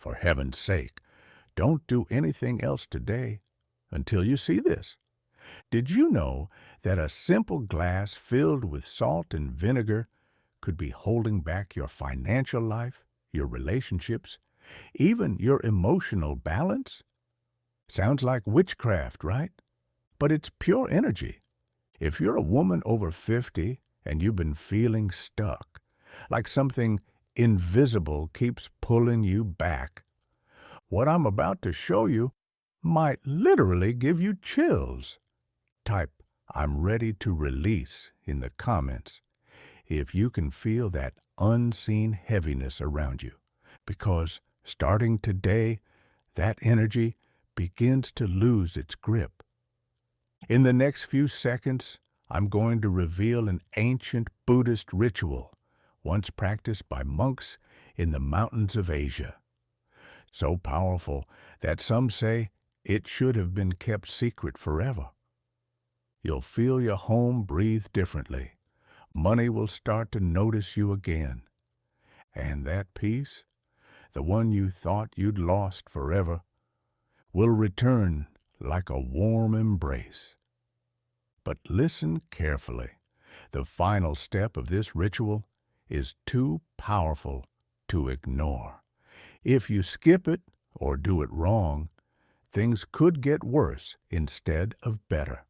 For heaven's sake, don't do anything else today until you see this. Did you know that a simple glass filled with salt and vinegar could be holding back your financial life, your relationships, even your emotional balance? Sounds like witchcraft, right? But it's pure energy. If you're a woman over 50 and you've been feeling stuck, like something invisible keeps pulling you back, what I'm about to show you might literally give you chills. Type, "I'm ready to release" in the comments if you can feel that unseen heaviness around you, because starting today, that energy begins to lose its grip. In the next few seconds, I'm going to reveal an ancient Buddhist ritual, once practiced by monks in the mountains of Asia. So powerful that some say it should have been kept secret forever. You'll feel your home breathe differently. Money will start to notice you again. And that peace, the one you thought you'd lost forever, will return like a warm embrace. But listen carefully. The final step of this ritual is too powerful to ignore. If you skip it or do it wrong, things could get worse instead of better.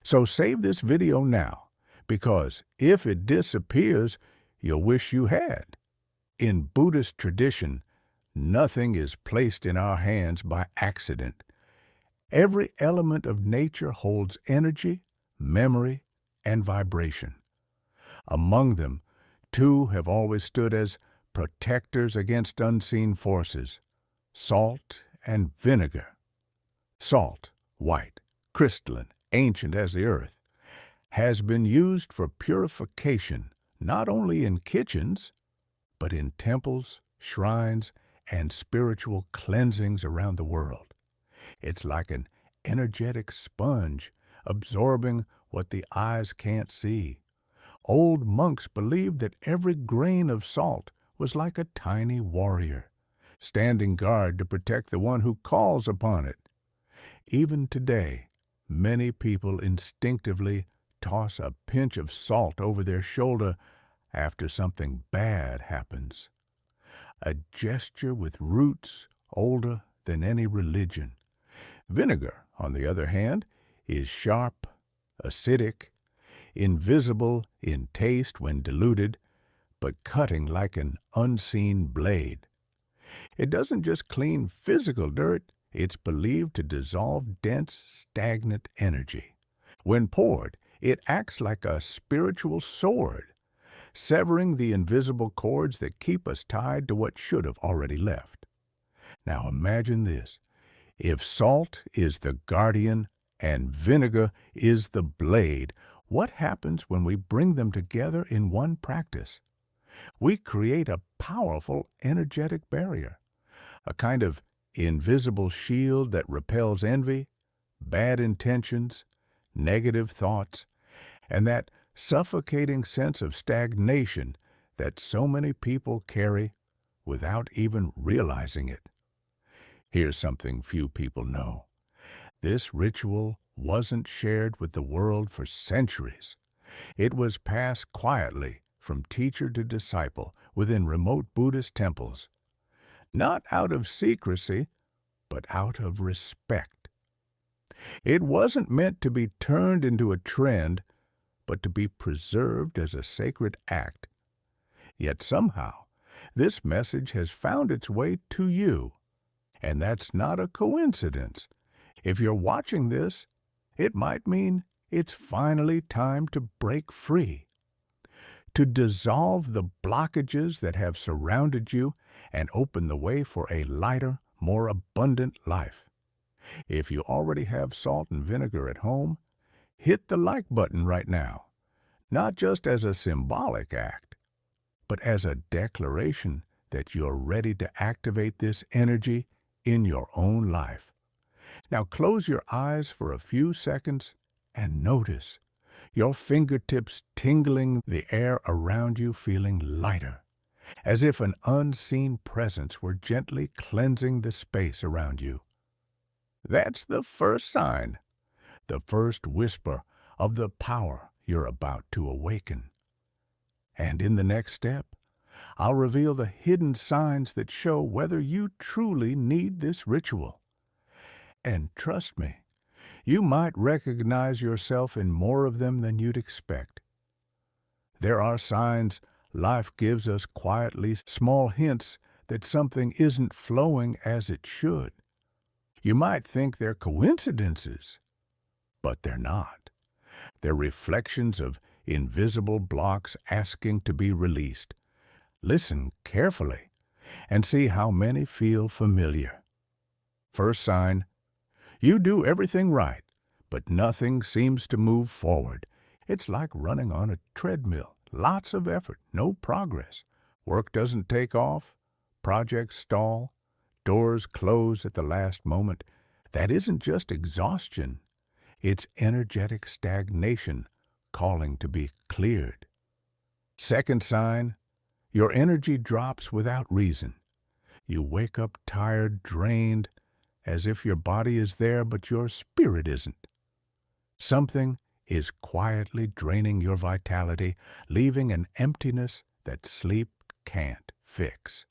So save this video now, because if it disappears, you'll wish you had. In Buddhist tradition, nothing is placed in our hands by accident. Every element of nature holds energy, memory, and vibration. Among them, two have always stood as protectors against unseen forces: salt and vinegar. Salt, white, crystalline, ancient as the earth, has been used for purification not only in kitchens, but in temples, shrines, and spiritual cleansings around the world. It's like an energetic sponge absorbing what the eyes can't see. Old monks believed that every grain of salt was like a tiny warrior, standing guard to protect the one who calls upon it. Even today, many people instinctively toss a pinch of salt over their shoulder after something bad happens. A gesture with roots older than any religion. Vinegar, on the other hand, is sharp, acidic, invisible in taste when diluted, but cutting like an unseen blade. It doesn't just clean physical dirt, it's believed to dissolve dense, stagnant energy. When poured, it acts like a spiritual sword, severing the invisible cords that keep us tied to what should have already left. Now imagine this. If salt is the guardian and vinegar is the blade, what happens when we bring them together in one practice? We create a powerful energetic barrier, a kind of invisible shield that repels envy, bad intentions, negative thoughts, and that suffocating sense of stagnation that so many people carry without even realizing it. Here's something few people know. This ritual wasn't shared with the world for centuries. It was passed quietly from teacher to disciple within remote Buddhist temples, not out of secrecy, but out of respect. It wasn't meant to be turned into a trend, but to be preserved as a sacred act. Yet somehow, this message has found its way to you, and that's not a coincidence. If you're watching this, it might mean it's finally time to break free, to dissolve the blockages that have surrounded you and open the way for a lighter, more abundant life. If you already have salt and vinegar at home, hit the like button right now, not just as a symbolic act, but as a declaration that you're ready to activate this energy in your own life. Now close your eyes for a few seconds and notice your fingertips tingling, the air around you feeling lighter, as if an unseen presence were gently cleansing the space around you. That's the first sign, the first whisper of the power you're about to awaken. And in the next step, I'll reveal the hidden signs that show whether you truly need this ritual. And trust me, you might recognize yourself in more of them than you'd expect. There are signs life gives us quietly, small hints that something isn't flowing as it should. You might think they're coincidences, but they're not. They're reflections of invisible blocks asking to be released. Listen carefully and see how many feel familiar. First sign, you do everything right, but nothing seems to move forward. It's like running on a treadmill. Lots of effort, no progress. Work doesn't take off, projects stall, doors close at the last moment. That isn't just exhaustion. It's energetic stagnation calling to be cleared. Second sign, your energy drops without reason. You wake up tired, drained, as if your body is there but your spirit isn't. Something is quietly draining your vitality, leaving an emptiness that sleep can't fix.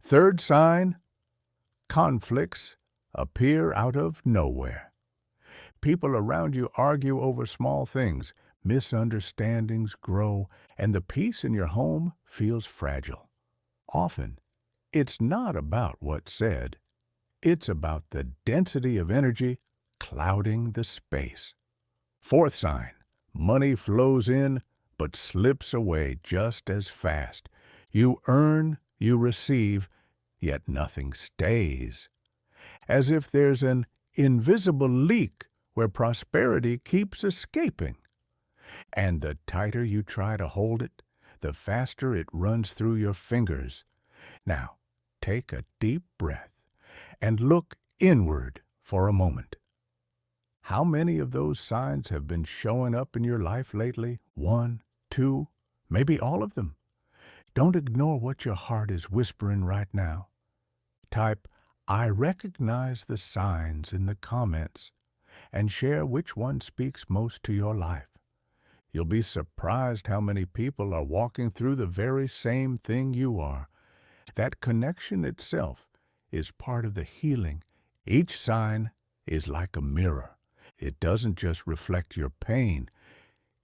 Third sign, conflicts appear out of nowhere. People around you argue over small things, misunderstandings grow, and the peace in your home feels fragile. Often, it's not about what's said. It's about the density of energy clouding the space. Fourth sign, money flows in but slips away just as fast. You earn, you receive, yet nothing stays. As if there's an invisible leak where prosperity keeps escaping. And the tighter you try to hold it, the faster it runs through your fingers. Now, take a deep breath and look inward for a moment. How many of those signs have been showing up in your life lately? One, two, maybe all of them. Don't ignore what your heart is whispering right now. Type, "I recognize the signs" in the comments and share which one speaks most to your life. You'll be surprised how many people are walking through the very same thing you are. That connection itself is part of the healing. Each sign is like a mirror. It doesn't just reflect your pain.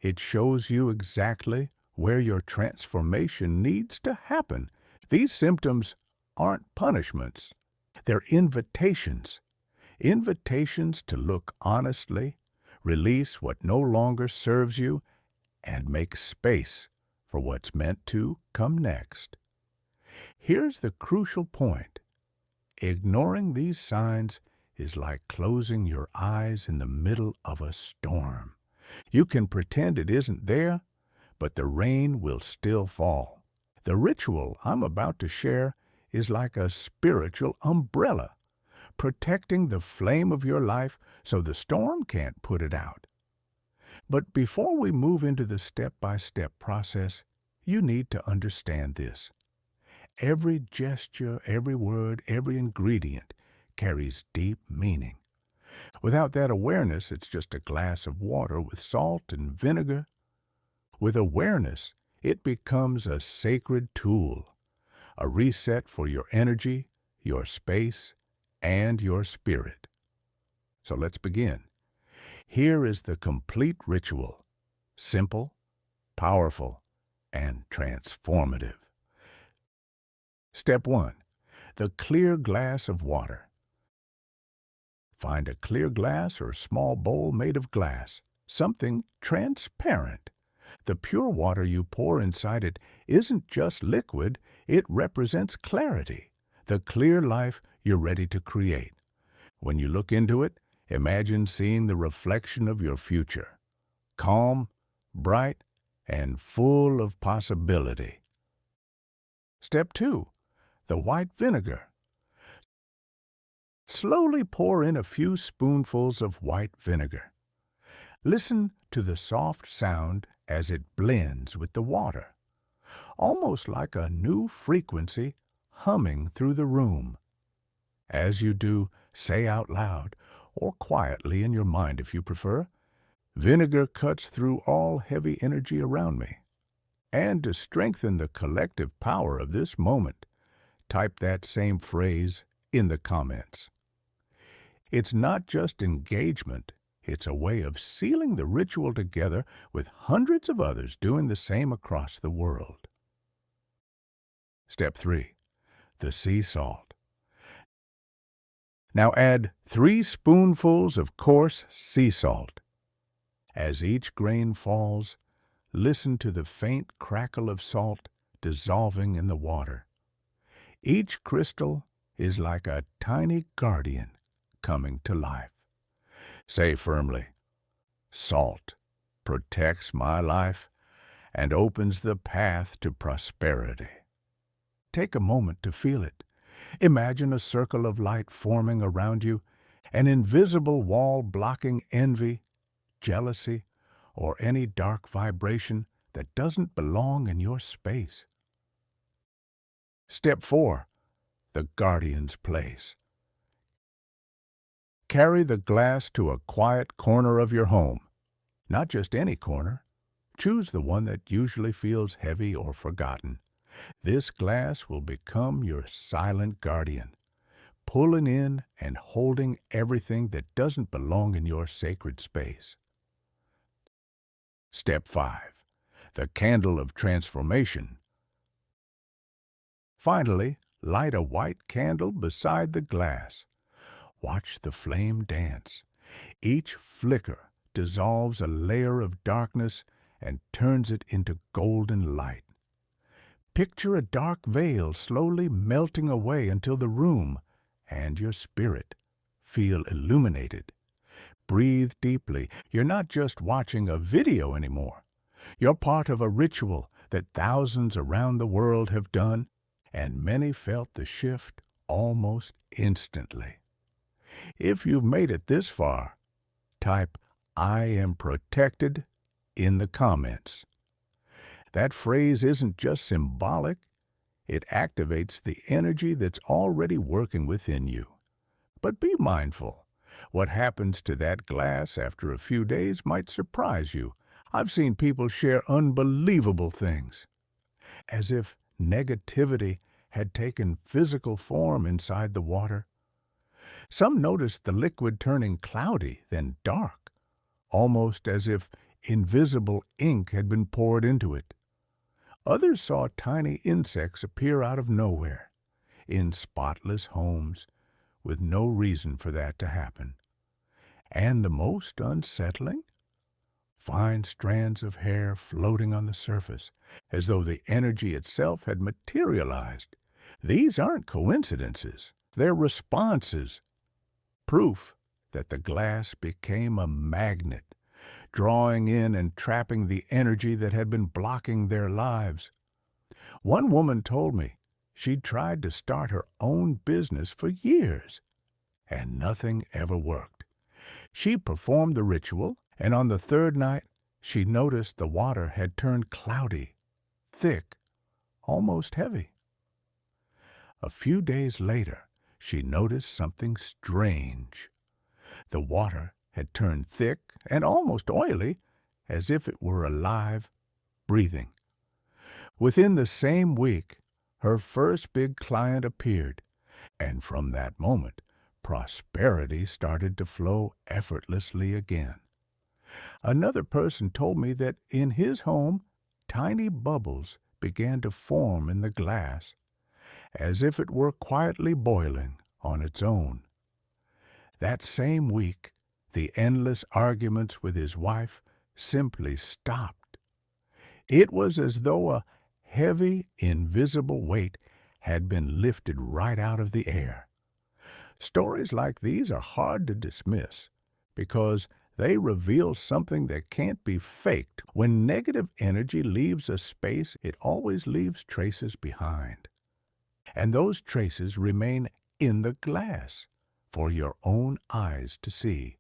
It shows you exactly where your transformation needs to happen. These symptoms aren't punishments. They're invitations. Invitations to look honestly, release what no longer serves you, and make space for what's meant to come next. Here's the crucial point. Ignoring these signs is like closing your eyes in the middle of a storm. You can pretend it isn't there, but the rain will still fall. The ritual I'm about to share is like a spiritual umbrella, protecting the flame of your life so the storm can't put it out. But before we move into the step-by-step process, you need to understand this. Every gesture, every word, every ingredient carries deep meaning. Without that awareness, it's just a glass of water with salt and vinegar. With awareness, it becomes a sacred tool, a reset for your energy, your space, and your spirit. So let's begin. Here is the complete ritual, simple, powerful, and transformative. Step 1. The clear glass of water. Find a clear glass or small bowl made of glass, something transparent. The pure water you pour inside it isn't just liquid, it represents clarity, the clear life you're ready to create. When you look into it, imagine seeing the reflection of your future, calm, bright, and full of possibility. Step 2. The white vinegar. Slowly pour in a few spoonfuls of white vinegar. Listen to the soft sound as it blends with the water. almost like a new frequency humming through the room. As you do, say out loud, or quietly in your mind if you prefer, "Vinegar cuts through all heavy energy around me." And to strengthen the collective power of this moment, type that same phrase in the comments. It's not just engagement, it's a way of sealing the ritual together with hundreds of others doing the same across the world. Step 3. The sea salt. Now add 3 spoonfuls of coarse sea salt. As each grain falls, listen to the faint crackle of salt dissolving in the water. Each crystal is like a tiny guardian coming to life. Say firmly, "Salt protects my life and opens the path to prosperity." Take a moment to feel it. Imagine a circle of light forming around you, an invisible wall blocking envy, jealousy, or any dark vibration that doesn't belong in your space. Step 4. The guardian's place. Carry the glass to a quiet corner of your home. Not just any corner. Choose the one that usually feels heavy or forgotten. This glass will become your silent guardian, pulling in and holding everything that doesn't belong in your sacred space. Step 5. The candle of transformation. Finally, light a white candle beside the glass. Watch the flame dance. Each flicker dissolves a layer of darkness and turns it into golden light. Picture a dark veil slowly melting away until the room and your spirit feel illuminated. Breathe deeply. You're not just watching a video anymore. You're part of a ritual that thousands around the world have done, and many felt the shift almost instantly. If you've made it this far, type "I am protected" in the comments. That phrase isn't just symbolic, it activates the energy that's already working within you. But be mindful. What happens to that glass after a few days might surprise you. I've seen people share unbelievable things, as if negativity had taken physical form inside the water. Some noticed the liquid turning cloudy, then dark, almost as if invisible ink had been poured into it. Others saw tiny insects appear out of nowhere, in spotless homes, with no reason for that to happen. And the most unsettling? Fine strands of hair floating on the surface, as though the energy itself had materialized. These aren't coincidences. They're responses. Proof that the glass became a magnet, drawing in and trapping the energy that had been blocking their lives. One woman told me she'd tried to start her own business for years, and nothing ever worked. She performed the ritual, and on the third night, she noticed the water had turned cloudy, thick, almost heavy. A few days later, she noticed something strange. The water had turned thick and almost oily, as if it were alive, breathing. Within the same week, her first big client appeared, and from that moment, prosperity started to flow effortlessly again. Another person told me that in his home, tiny bubbles began to form in the glass, as if it were quietly boiling on its own. That same week, the endless arguments with his wife simply stopped. It was as though a heavy, invisible weight had been lifted right out of the air. Stories like these are hard to dismiss because they reveal something that can't be faked. When negative energy leaves a space, it always leaves traces behind. And those traces remain in the glass for your own eyes to see.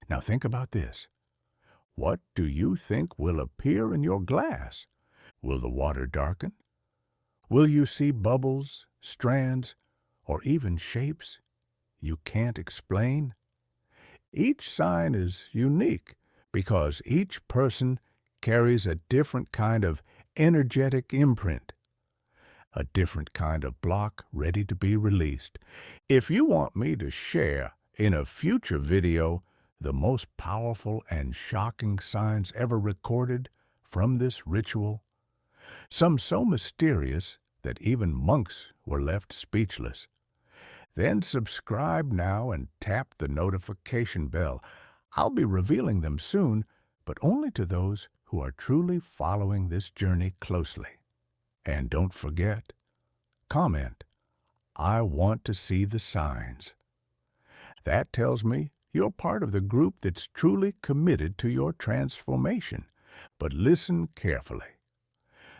Now think about this. What do you think will appear in your glass Will the water darken? Will you see bubbles, strands, or even shapes you can't explain? Each sign is unique because each person carries a different kind of energetic imprint, a different kind of block ready to be released. If you want me to share in a future video the most powerful and shocking signs ever recorded from this ritual, some so mysterious that even monks were left speechless, then subscribe now and tap the notification bell. I'll be revealing them soon, but only to those who are truly following this journey closely. And don't forget, comment, "I want to see the signs." That tells me you're part of the group that's truly committed to your transformation. But listen carefully.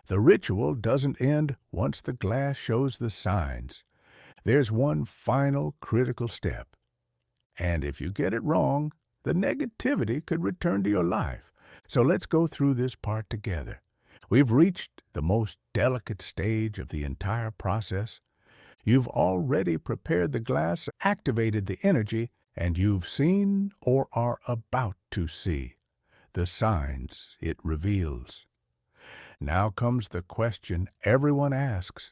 The ritual doesn't end once the glass shows the signs. There's one final critical step. And if you get it wrong, the negativity could return to your life. So let's go through this part together. We've reached the most delicate stage of the entire process. You've already prepared the glass, activated the energy, and you've seen or are about to see the signs it reveals. Now comes the question everyone asks.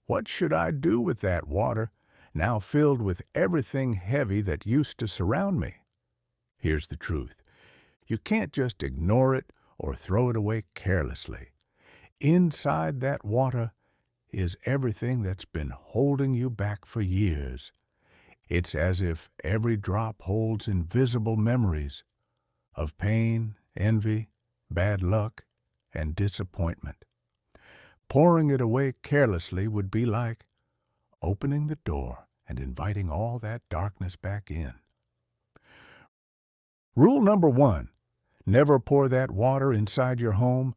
What should I do with that water, now filled with everything heavy that used to surround me? Here's the truth. You can't just ignore it or throw it away carelessly. Inside that water is everything that's been holding you back for years. It's as if every drop holds invisible memories of pain, envy, bad luck, and disappointment. Pouring it away carelessly would be like opening the door and inviting all that darkness back in. Rule number 1, never pour that water inside your home,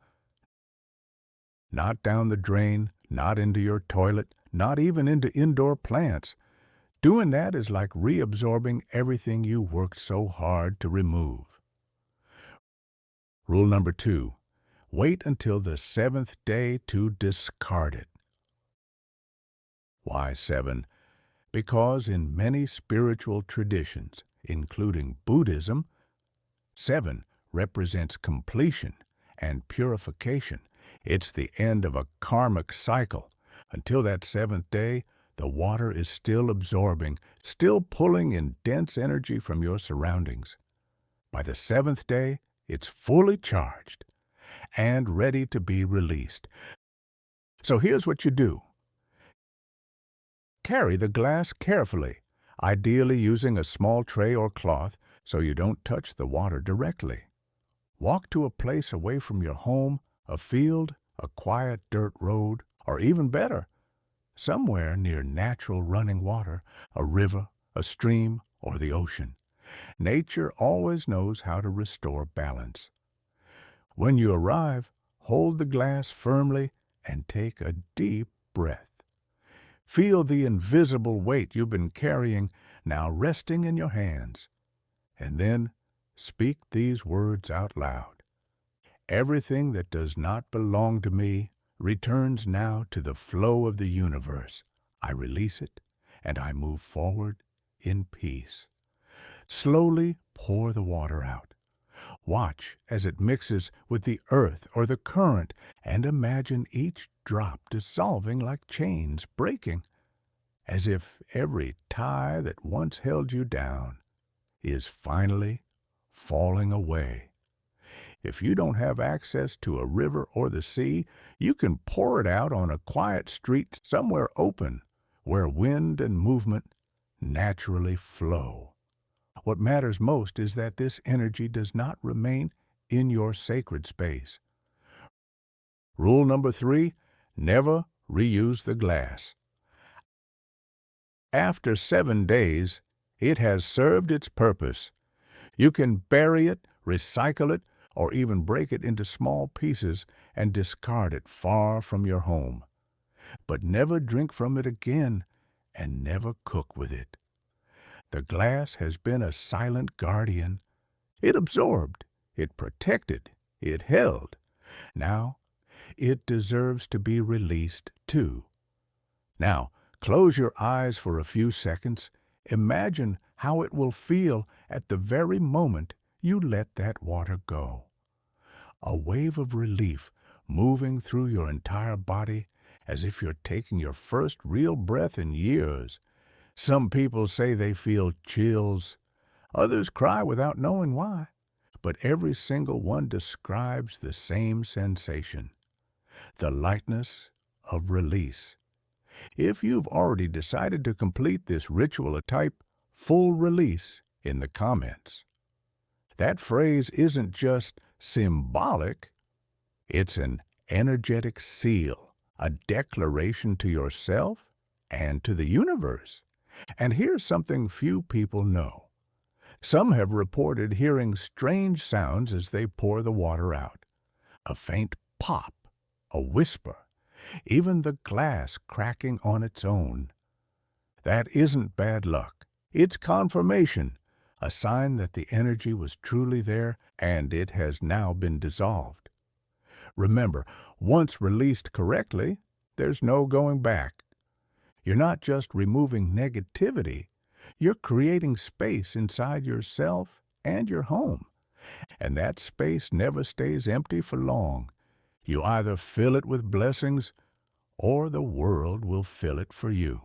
not down the drain, not into your toilet, not even into indoor plants. Doing that is like reabsorbing everything you worked so hard to remove. Rule number 2, wait until the 7th day to discard it. Why 7? Because in many spiritual traditions, including Buddhism, 7 represents completion and purification. It's the end of a karmic cycle. Until that 7th day, the water is still absorbing, still pulling in dense energy from your surroundings. By the 7th day, it's fully charged and ready to be released. So here's what you do. Carry the glass carefully, ideally using a small tray or cloth so you don't touch the water directly. Walk to a place away from your home, a field, a quiet dirt road, or even better, somewhere near natural running water, a river, a stream, or the ocean. Nature always knows how to restore balance. When you arrive, hold the glass firmly and take a deep breath. Feel the invisible weight you've been carrying now resting in your hands. And then speak these words out loud. Everything that does not belong to me returns now to the flow of the universe. I release it, and I move forward in peace. Slowly pour the water out. Watch as it mixes with the earth or the current, and imagine each drop dissolving like chains breaking, as if every tie that once held you down is finally falling away. If you don't have access to a river or the sea, you can pour it out on a quiet street somewhere open, where wind and movement naturally flow. What matters most is that this energy does not remain in your sacred space. Rule number 3, never reuse the glass. After 7 days, it has served its purpose. You can bury it, recycle it, or even break it into small pieces and discard it far from your home. But never drink from it again, and never cook with it. The glass has been a silent guardian. It absorbed, it protected, it held. Now, It deserves to be released too. Now, close your eyes for a few seconds. Imagine how it will feel at the very moment you let that water go. A wave of relief moving through your entire body as if you're taking your first real breath in years. Some people say they feel chills. Others cry without knowing why. But every single one describes the same sensation, the lightness of release. If you've already decided to complete this ritual, type full release in the comments. That phrase isn't just symbolic, it's an energetic seal, a declaration to yourself and to the universe. And here's something few people know. Some have reported hearing strange sounds as they pour the water out. A faint pop, a whisper, even the glass cracking on its own. That isn't bad luck. It's confirmation, a sign that the energy was truly there and it has now been dissolved. Remember, once released correctly, there's no going back. You're not just removing negativity, you're creating space inside yourself and your home. And that space never stays empty for long. You either fill it with blessings or the world will fill it for you.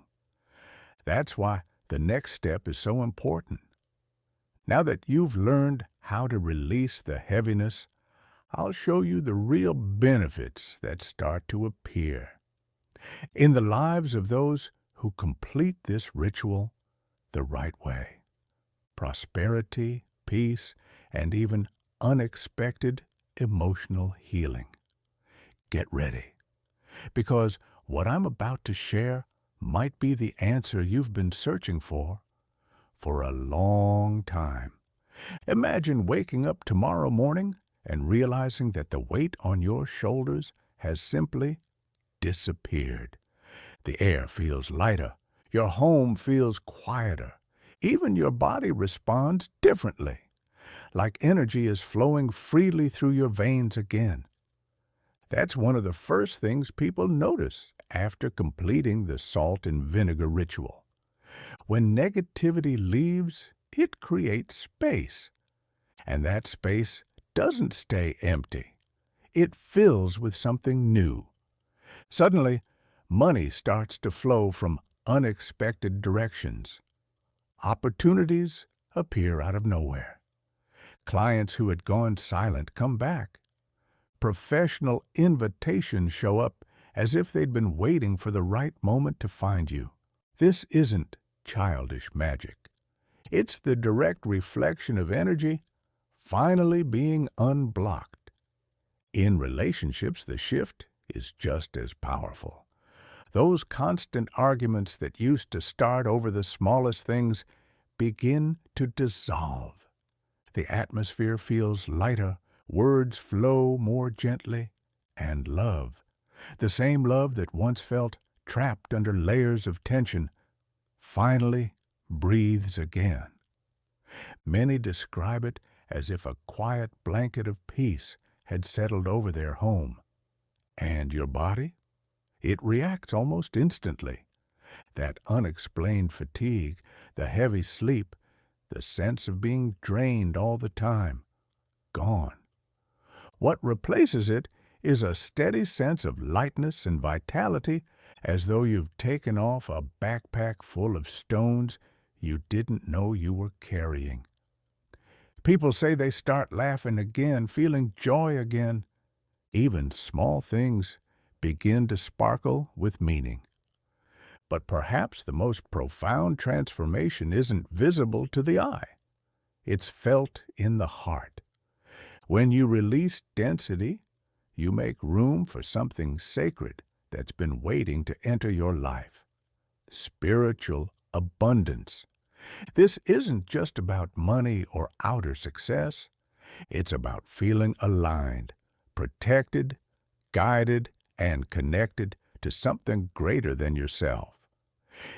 That's why the next step is so important. Now that you've learned how to release the heaviness, I'll show you the real benefits that start to appear in the lives of those who complete this ritual the right way. Prosperity, peace, and even unexpected emotional healing. Get ready, because what I'm about to share might be the answer you've been searching for a long time. Imagine waking up tomorrow morning and realizing that the weight on your shoulders has simply disappeared. The air feels lighter. Your home feels quieter. Even your body responds differently, like energy is flowing freely through your veins again. That's one of the first things people notice after completing the salt and vinegar ritual. When negativity leaves, it creates space. And that space doesn't stay empty. It fills with something new. Suddenly, money starts to flow from unexpected directions. Opportunities appear out of nowhere. Clients who had gone silent come back. Professional invitations show up as if they'd been waiting for the right moment to find you. This isn't childish magic. It's the direct reflection of energy finally being unblocked. In relationships, the shift is just as powerful. Those constant arguments that used to start over the smallest things begin to dissolve. The atmosphere feels lighter, words flow more gently, and love, the same love that once felt trapped under layers of tension, finally breathes again. Many describe it as if a quiet blanket of peace had settled over their home. And your body? It reacts almost instantly. That unexplained fatigue, the heavy sleep, the sense of being drained all the time, gone. What replaces it is a steady sense of lightness and vitality, as though you've taken off a backpack full of stones you didn't know you were carrying. People say they start laughing again, feeling joy again. Even small things begin to sparkle with meaning. But perhaps the most profound transformation isn't visible to the eye. It's felt in the heart. When you release density, you make room for something sacred that's been waiting to enter your life. Spiritual abundance. This isn't just about money or outer success. It's about feeling aligned, protected, guided, and connected to something greater than yourself.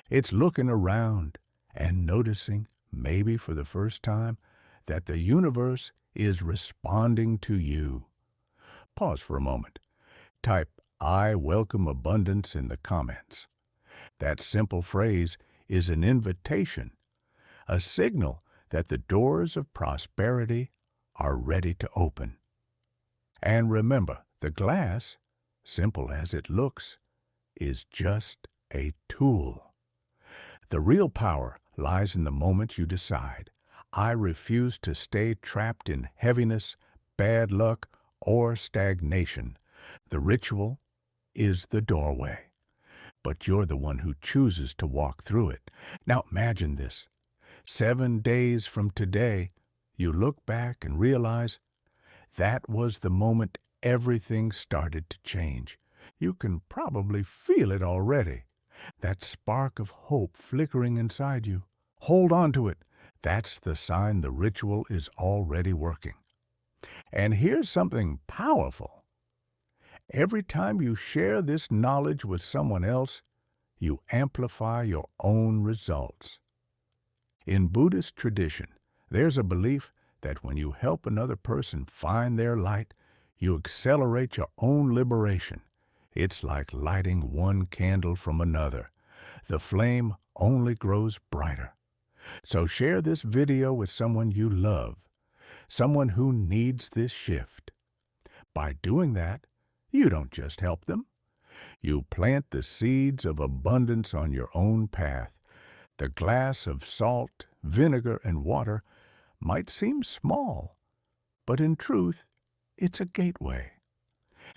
It's looking around and noticing, maybe for the first time, that the universe is responding to you. Pause for a moment. Type "I welcome abundance" in the comments. That simple phrase is an invitation, a signal that the doors of prosperity are ready to open. And remember, the glass, simple as it looks, is just a tool. The real power lies in the moment you decide, I refuse to stay trapped in heaviness, bad luck, or stagnation. The ritual is the doorway, but you're the one who chooses to walk through it. Now imagine this. 7 days from today, you look back and realize that was the moment everything started to change. You can probably feel it already. That spark of hope flickering inside you. Hold on to it. That's the sign the ritual is already working. And here's something powerful. Every time you share this knowledge with someone else, you amplify your own results. In Buddhist tradition, there's a belief that when you help another person find their light, you accelerate your own liberation. It's like lighting one candle from another. The flame only grows brighter. So share this video with someone you love, someone who needs this shift. By doing that, you don't just help them. You plant the seeds of abundance on your own path. The glass of salt, vinegar, and water might seem small, but in truth, it's a gateway,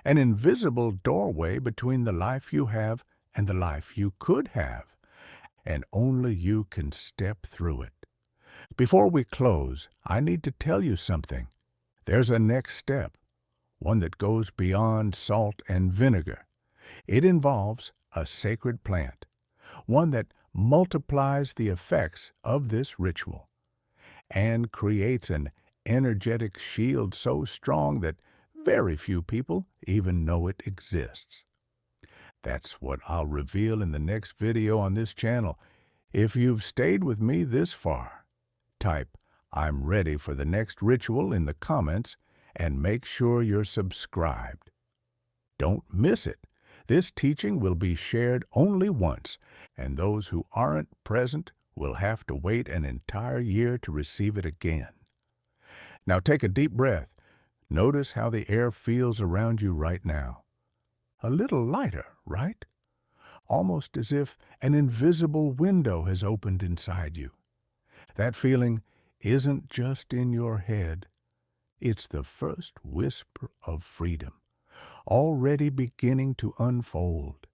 an invisible doorway between the life you have and the life you could have, and only you can step through it. Before we close, I need to tell you something. There's a next step, one that goes beyond salt and vinegar. It involves a sacred plant, one that multiplies the effects of this ritual and creates an energetic shield so strong that very few people even know it exists. That's what I'll reveal in the next video on this channel. If you've stayed with me this far, type "I'm ready for the next ritual" in the comments and make sure you're subscribed. Don't miss it. This teaching will be shared only once, and those who aren't present will have to wait an entire year to receive it again. Now take a deep breath. Notice how the air feels around you right now. A little lighter, right? Almost as if an invisible window has opened inside you. That feeling isn't just in your head. It's the first whisper of freedom, already beginning to unfold.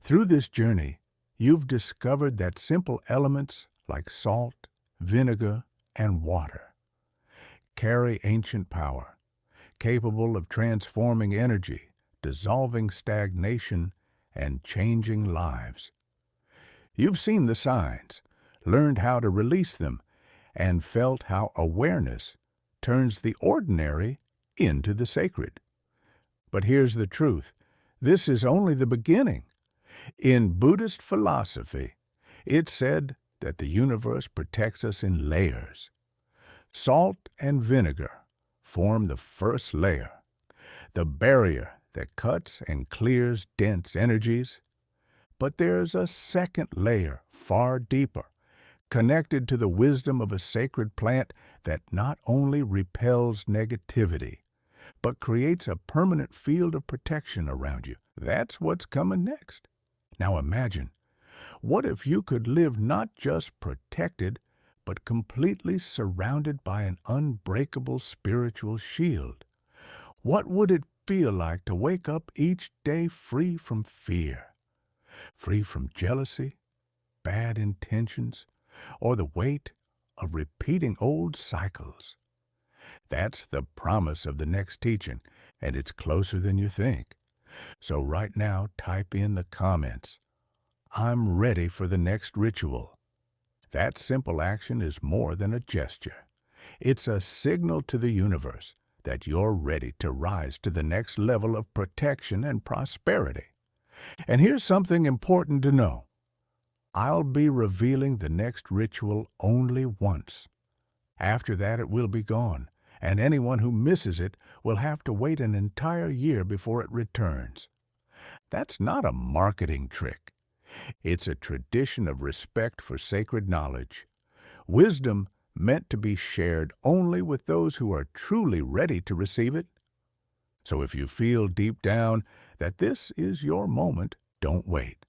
Through this journey, you've discovered that simple elements like salt, vinegar, and water carry ancient power, capable of transforming energy, dissolving stagnation, and changing lives. You've seen the signs, learned how to release them, and felt how awareness turns the ordinary into the sacred. But here's the truth. This is only the beginning. In Buddhist philosophy, it's said that the universe protects us in layers. Salt and vinegar form the first layer, the barrier that cuts and clears dense energies. But there's a second layer, far deeper, connected to the wisdom of a sacred plant that not only repels negativity, but creates a permanent field of protection around you. That's what's coming next. Now imagine, what if you could live not just protected, but completely surrounded by an unbreakable spiritual shield? What would it feel like to wake up each day free from fear, free from jealousy, bad intentions, or the weight of repeating old cycles? That's the promise of the next teaching, and it's closer than you think. So right now, type in the comments, "I'm ready for the next ritual." That simple action is more than a gesture. It's a signal to the universe that you're ready to rise to the next level of protection and prosperity. And here's something important to know. I'll be revealing the next ritual only once. After that, it will be gone, and anyone who misses it will have to wait an entire year before it returns. That's not a marketing trick. It's a tradition of respect for sacred knowledge, wisdom meant to be shared only with those who are truly ready to receive it. So if you feel deep down that this is your moment, don't wait.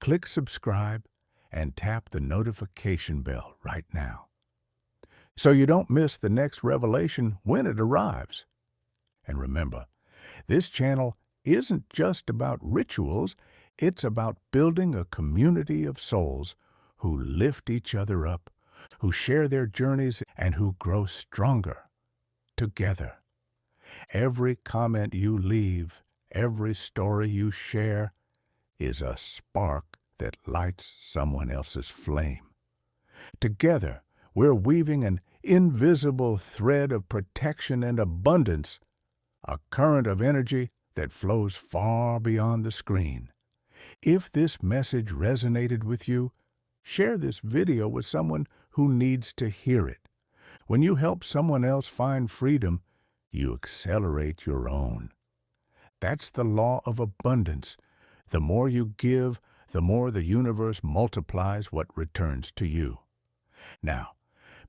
Click subscribe and tap the notification bell right now, so you don't miss the next revelation when it arrives. And remember, this channel isn't just about rituals, it's about building a community of souls who lift each other up, who share their journeys, and who grow stronger together. Every comment you leave, every story you share, is a spark that lights someone else's flame. Together, we're weaving an invisible thread of protection and abundance, a current of energy that flows far beyond the screen. If this message resonated with you, share this video with someone who needs to hear it. When you help someone else find freedom, you accelerate your own. That's the law of abundance. The more you give, the more the universe multiplies what returns to you. Now,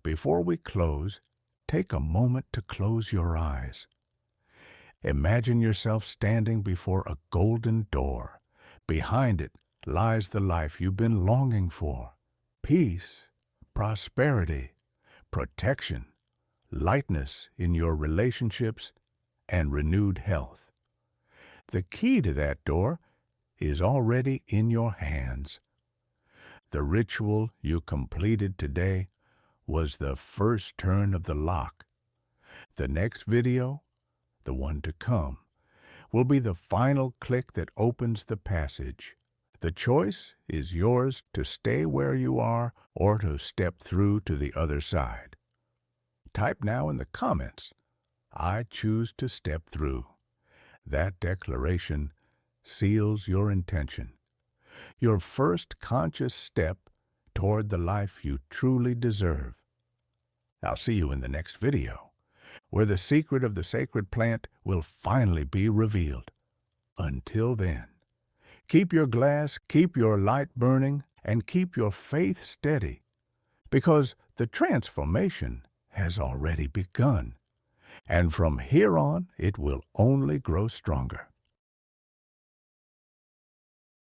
before we close, take a moment to close your eyes. Imagine yourself standing before a golden door. Behind it lies the life you've been longing for. Peace, prosperity, protection, lightness in your relationships, and renewed health. The key to that door is already in your hands. The ritual you completed today was the first turn of the lock. The next video, the one to come, will be the final click that opens the passage. The choice is yours to stay where you are or to step through to the other side. Type now in the comments, "I choose to step through." That declaration seals your intention, your first conscious step toward the life you truly deserve. I'll see you in the next video, where the secret of the sacred plant will finally be revealed. Until then, keep your glass, keep your light burning, and keep your faith steady, because the transformation has already begun, and from here on it will only grow stronger.